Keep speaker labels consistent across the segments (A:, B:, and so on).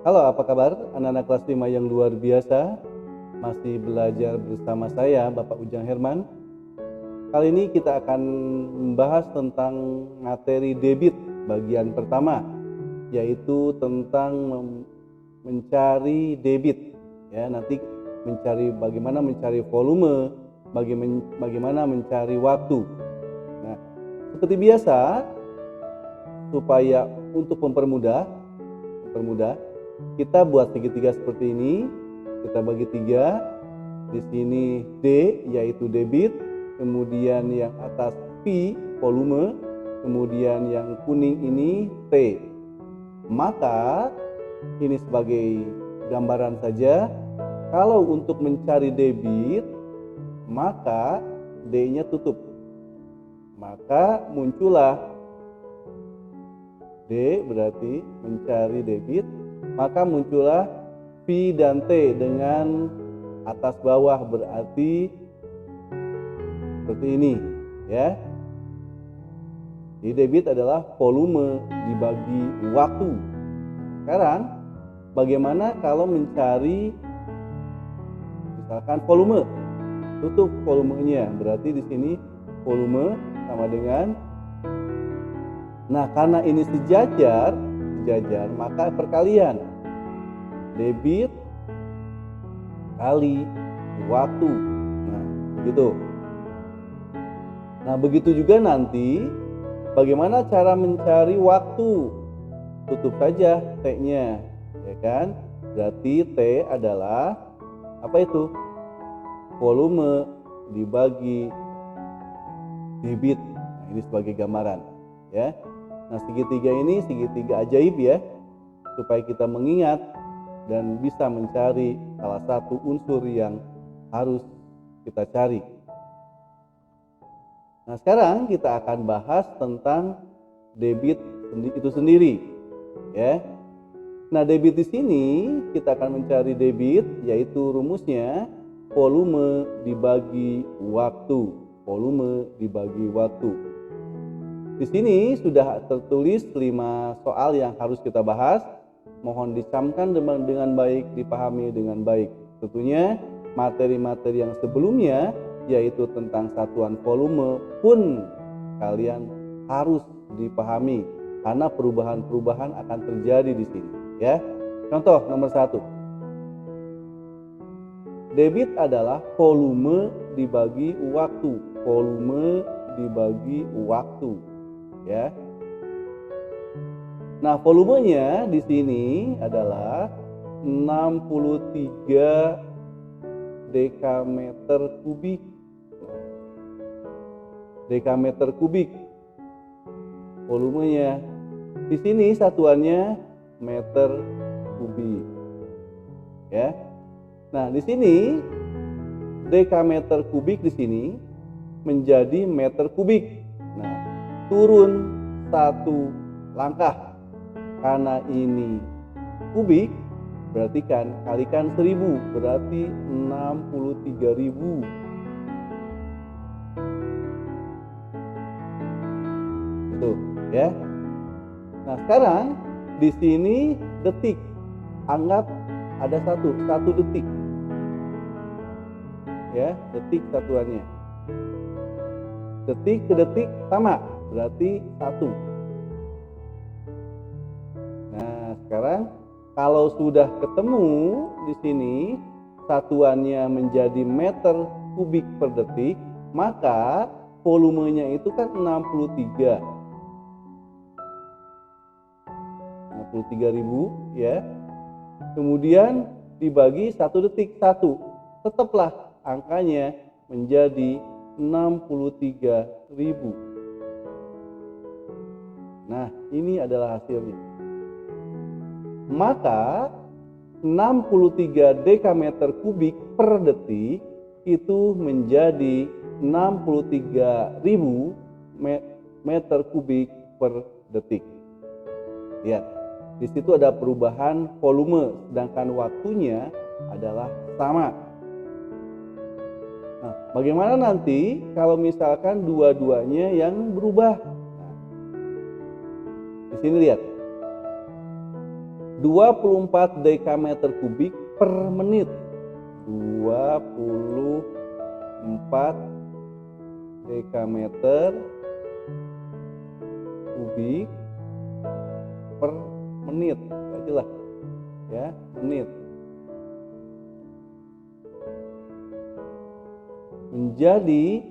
A: Halo, apa kabar anak-anak kelas 5 yang luar biasa? Masih belajar bersama saya, Bapak Ujang Herman. Kali ini kita akan membahas tentang materi debit bagian pertama, yaitu tentang mencari debit. Ya, nanti bagaimana mencari volume, bagaimana mencari waktu. Nah, seperti biasa, supaya untuk mempermudah, kita buat segitiga seperti ini. Kita bagi 3. Di sini D yaitu debit, kemudian yang atas V volume, kemudian yang kuning ini T. Maka ini sebagai gambaran saja. Kalau untuk mencari debit, maka D-nya tutup. Maka muncullah D berarti mencari debit, maka muncullah V dan T dengan atas bawah berarti seperti ini ya. Jadi debit adalah volume dibagi waktu. Sekarang bagaimana kalau mencari misalkan volume? Tutup volumenya, berarti di sini volume sama dengan, nah karena ini sejajar maka perkalian debit kali waktu. Nah, begitu. Nah, begitu juga nanti bagaimana cara mencari waktu? Tutup saja T-nya, ya kan? Berarti T adalah apa itu? Volume dibagi debit. Nah, ini sebagai gambaran, ya. Nah, segitiga ini segitiga ajaib ya, supaya kita mengingat dan bisa mencari salah satu unsur yang harus kita cari. Nah, sekarang kita akan bahas tentang debit itu sendiri, ya. Nah, debit di sini kita akan mencari debit, yaitu rumusnya volume dibagi waktu. Volume dibagi waktu. Di sini sudah tertulis 5 soal yang harus kita bahas. Mohon dicamkan dengan baik, dipahami dengan baik. Tentunya materi-materi yang sebelumnya, yaitu tentang satuan volume pun kalian harus dipahami, karena perubahan-perubahan akan terjadi di sini, ya. Contoh nomor 1. Debit adalah volume dibagi waktu. Volume dibagi waktu. Ya. Nah, volumenya di sini adalah 63 dekameter kubik. Dekameter kubik volumenya. Di sini satuannya meter kubik. Ya. Nah, di sini dekameter kubik di sini menjadi meter kubik. Nah, turun 1 langkah. Karena ini kubik, berarti kan kalikan 1000, berarti 63.000. Itu, ya. Nah, sekarang di sini detik. Anggap ada 1 detik. Ya, detik satuannya. Detik ke detik sama, berarti 1. Nah, sekarang kalau sudah ketemu di sini satuannya menjadi meter kubik per detik, maka volumenya itu kan 63.000 ya. Kemudian dibagi 1 detik 1. Tetaplah angkanya menjadi 63.000. Nah, ini adalah hasilnya. Maka 63 dekameter kubik per detik itu menjadi 63.000 meter kubik per detik. Lihat, di situ ada perubahan volume, sedangkan waktunya adalah sama. Nah, bagaimana nanti kalau misalkan dua-duanya yang berubah? Nah, di sini lihat. 24 dekameter kubik per menit. 24 dekameter kubik per menit. Bacalah ya, menit. Menjadi,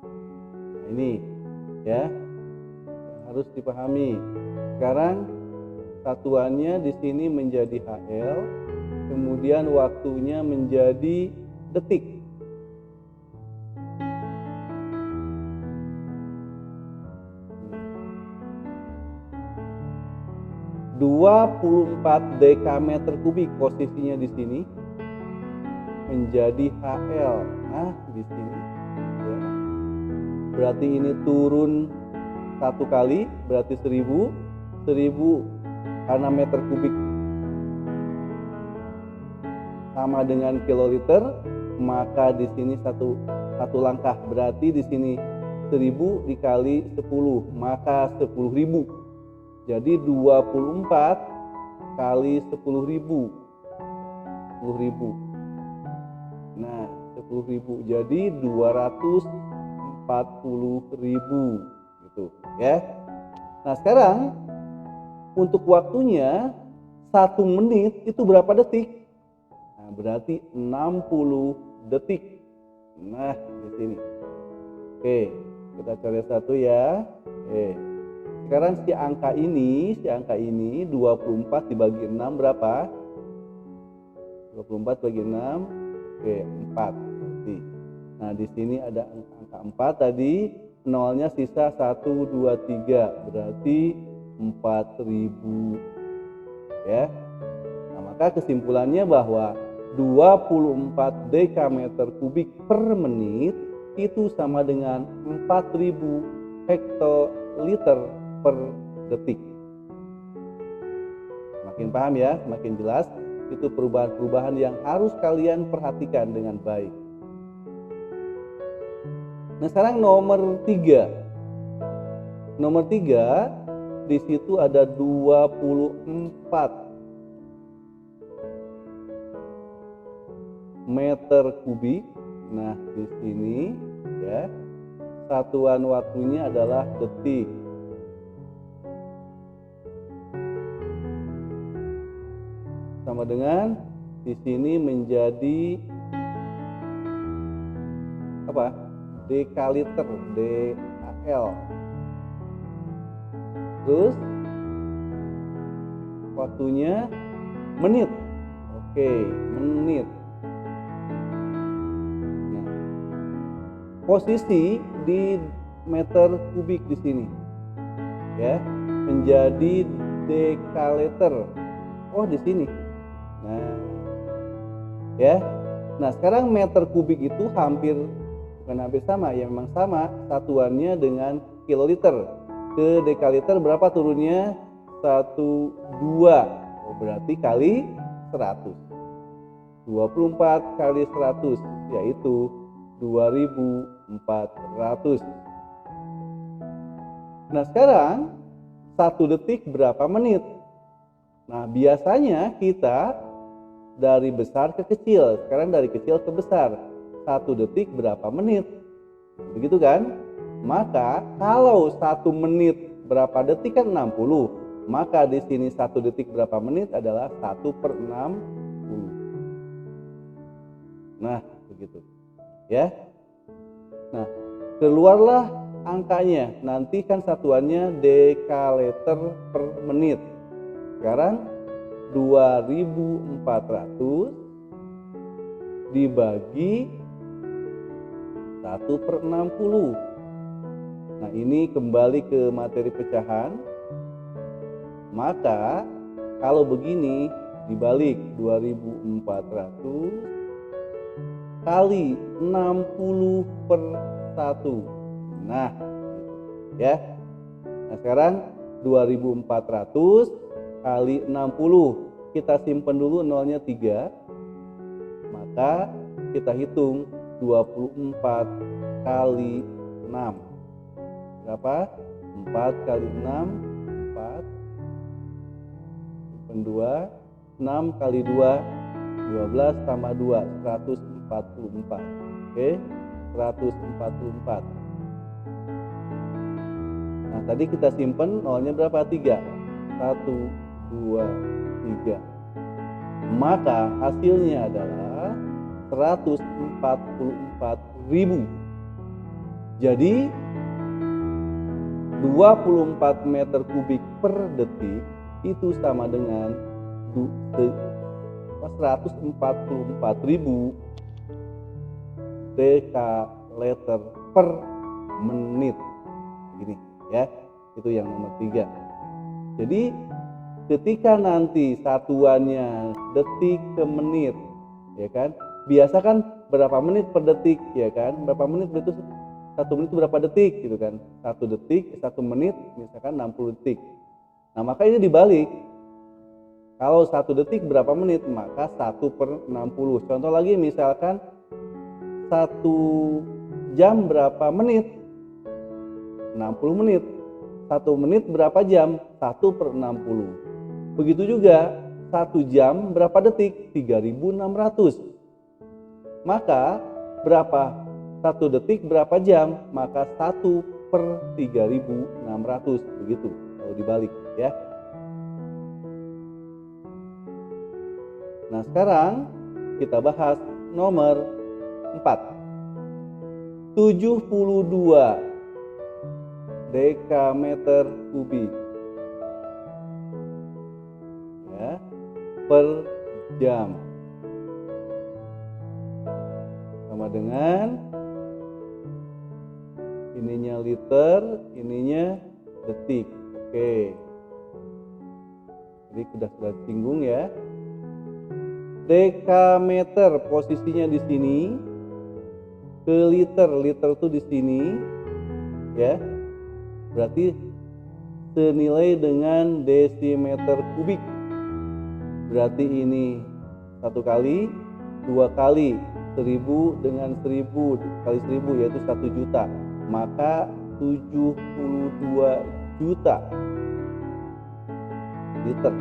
A: nah ini ya harus dipahami. Sekarang satuannya di sini menjadi HL, kemudian waktunya menjadi detik. ...24 dekameter kubik posisinya di sini menjadi HL. Nah, di sini ya. Berarti ini turun satu kali, berarti 1000 karena meter kubik sama dengan kiloliter, maka di sini satu langkah, berarti di sini 1000 dikali 10, maka 10.000. Jadi 24 kali 10.000. Nah, 10.000 jadi 240.000 gitu ya. Nah, sekarang untuk waktunya 1 menit itu berapa detik? Nah, berarti 60 detik. Nah, di sini. Oke, kita cari satu ya. Oke. Sekarang si angka ini 24 dibagi 6 berapa? 24 bagi 6. Oke, 4 berarti. Nah, di sini ada angka 4 tadi, nolnya sisa 1 2 3, berarti 4.000 ya. Nah, maka kesimpulannya bahwa 24 dekameter kubik per menit itu sama dengan 4.000 hektoliter per detik. Makin paham ya, semakin jelas. Itu perubahan-perubahan yang harus kalian perhatikan dengan baik. Nah, sekarang nomor 3. Nomor 3 di situ ada 24 meter kubik. Nah, di sini ya satuan waktunya adalah detik. Sama dengan di sini menjadi apa? Dekaliter, DKL. Terus waktunya menit. Oke, menit. Nah, posisi di meter kubik di sini ya menjadi dekaliter. Oh, di sini. Nah, ya. Nah, sekarang meter kubik itu bukan hampir sama, ya memang sama satuannya dengan kiloliter. Ke dekaliter berapa turunnya? 1 2. Oh, berarti kali 100. 24 kali 100 yaitu 2.400. Nah, sekarang 1 detik berapa menit? Nah, biasanya kita dari besar ke kecil. Sekarang dari kecil ke besar. 1 detik berapa menit? Begitu kan? Maka kalau 1 menit berapa detik kan 60. Maka di sini 1 detik berapa menit adalah 1/60. Nah, begitu. Ya. Nah, keluarlah angkanya. Nanti kan satuannya dekaliter per menit. Sekarang 2.400 dibagi 1/60. Nah, ini kembali ke materi pecahan. Maka kalau begini dibalik 2.400 kali 60/1. Nah, ya. Nah, sekarang 2.400 kali 60, kita simpan dulu nolnya 3, maka kita hitung 24 kali 6 berapa? 4 kali 6 4 2, 6 kali 2, 12 tambah 2, 144. Oke, 144. Nah, tadi kita simpen nolnya berapa? 3. 1, 2, 3. Maka hasilnya adalah 144.000. Jadi 24 meter kubik per detik itu sama dengan 144.000 dekaliter per menit. Gini ya, itu yang nomor 3. Jadi ketika nanti satuannya detik ke menit, ya kan? Biasa kan berapa menit per detik, ya kan? Berapa menit itu 1 menit itu berapa detik gitu kan? 1 detik, 1 menit misalkan 60 detik. Nah, maka ini dibalik. Kalau 1 detik berapa menit, maka 1/60. Contoh lagi misalkan 1 jam berapa menit? 60 menit. 1 menit berapa jam? 1/60. Begitu juga 1 jam berapa detik? 3.600. Maka berapa? 1 detik berapa jam? Maka 1/3.600. Begitu kalau dibalik ya. Nah, sekarang kita bahas nomor 4. 72 dekameter kubik ya, per jam sama dengan ininya liter, ininya detik. Oke, jadi sudah singgung ya. Dekameter posisinya di sini, ke liter itu di sini ya. Berarti senilai dengan desimeter kubik. Berarti ini 1 kali, 2 kali 1000 dengan 1000 kali 1000 yaitu 1 juta. Maka 72 juta liter.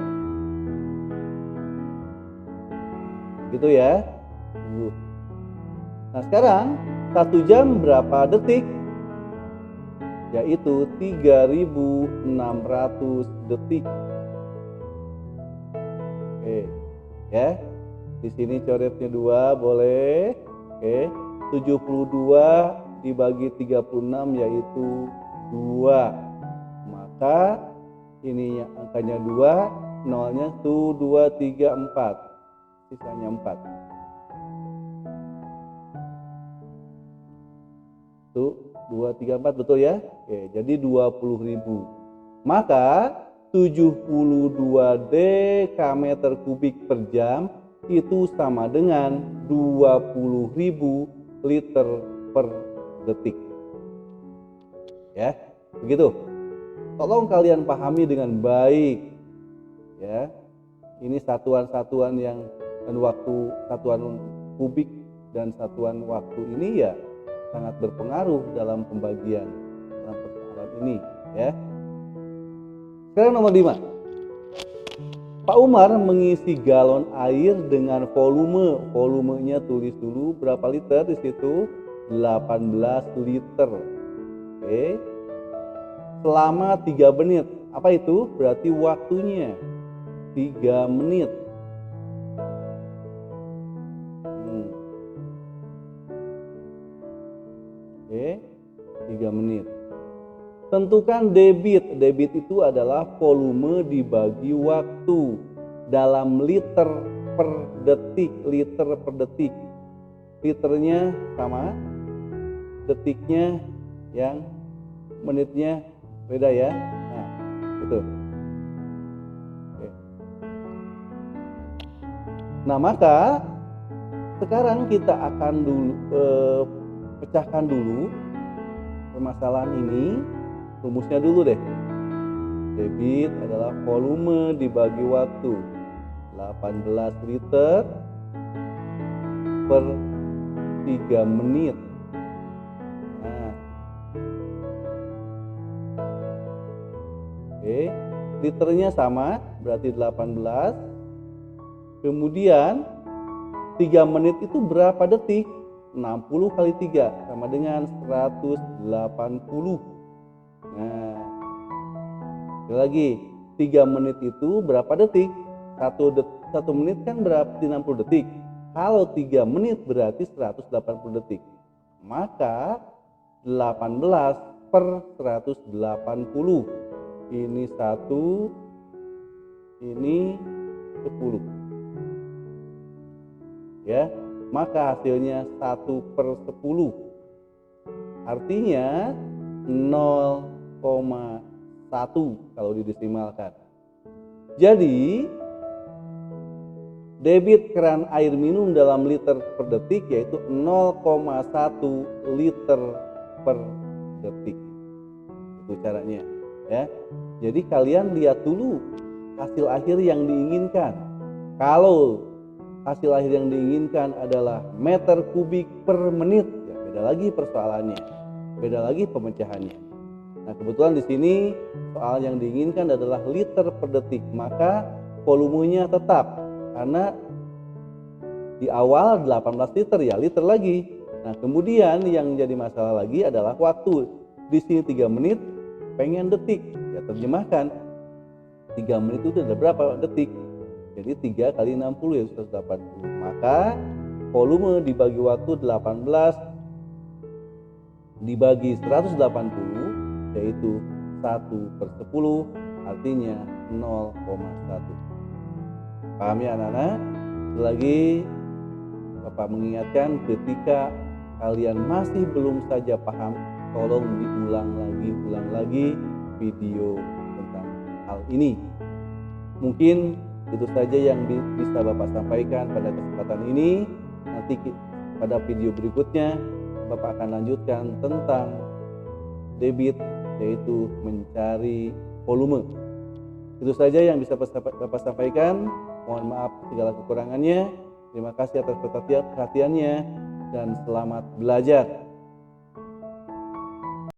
A: Gitu ya. Nah, sekarang 1 jam berapa detik? Yaitu 3.600 detik. Oke, ya. Di sini coretnya 2 boleh. Oke, 72 dibagi 36 yaitu 2. Maka ini angkanya 2, nolnya tuh 2, 3, 4. Sisanya 4. Tuh 2, 3, 4 betul ya? Oke, jadi 20.000. Maka 72 dekameter kubik per jam itu sama dengan 20.000 liter per detik. Ya, begitu. Tolong kalian pahami dengan baik. Ya. Ini satuan-satuan yang dan waktu, satuan kubik dan satuan waktu ini ya sangat berpengaruh dalam pembagian dalam persoalan ini ya. Sekarang nomor 5. Pak Umar mengisi galon air dengan volumenya tulis dulu berapa liter di situ? 18 liter. Oke. Selama 3 menit. Apa itu? Berarti waktunya 3 menit. Oke, 3 menit. Tentukan debit. Debit itu adalah volume dibagi waktu dalam liter per detik. Liter per detik. Liternya sama, detiknya yang menitnya beda ya. Nah, itu. Oke. Nah, maka sekarang kita akan pecahkan dulu permasalahan ini. Rumusnya dulu deh. Debit adalah volume dibagi waktu 18 liter per 3 menit. Nah, oke, liternya sama, berarti 18. Kemudian 3 menit itu berapa detik? 60 kali 3 sama dengan 180. Nah, sekali lagi, 3 menit itu berapa detik? 1 menit kan berarti 60 detik. Kalau 3 menit berarti 180 detik. Maka 18 per 180. Ini 1, ini 10. Ya, maka hasilnya 1/10. Artinya 0,1 kalau didesimalkan. Jadi debit keran air minum dalam liter per detik yaitu 0,1 liter per detik. Itu caranya, ya. Jadi kalian lihat dulu hasil akhir yang diinginkan. Kalau hasil akhir yang diinginkan adalah meter kubik per menit, ya beda lagi persoalannya, beda lagi pemecahannya. Nah, kebetulan di sini soal yang diinginkan adalah liter per detik, maka volumenya tetap karena di awal 18 liter ya liter lagi. Nah, kemudian yang jadi masalah lagi adalah waktu. Di sini 3 menit, pengen detik. Ya terjemahkan 3 menit itu ada berapa detik? Jadi 3 kali 60 ya 180. Maka volume dibagi waktu 18 dibagi 180 yaitu 1/10, artinya 0,1. Paham ya anak-anak? Selagi Bapak mengingatkan, ketika kalian masih belum saja paham, tolong ulang lagi video tentang hal ini. Mungkin itu saja yang bisa Bapak sampaikan pada kesempatan ini. Nanti pada video berikutnya Bapak akan lanjutkan tentang debit, yaitu mencari volume. Itu saja yang bisa Bapak sampaikan. Mohon maaf segala kekurangannya. Terima kasih atas perhatiannya dan selamat belajar.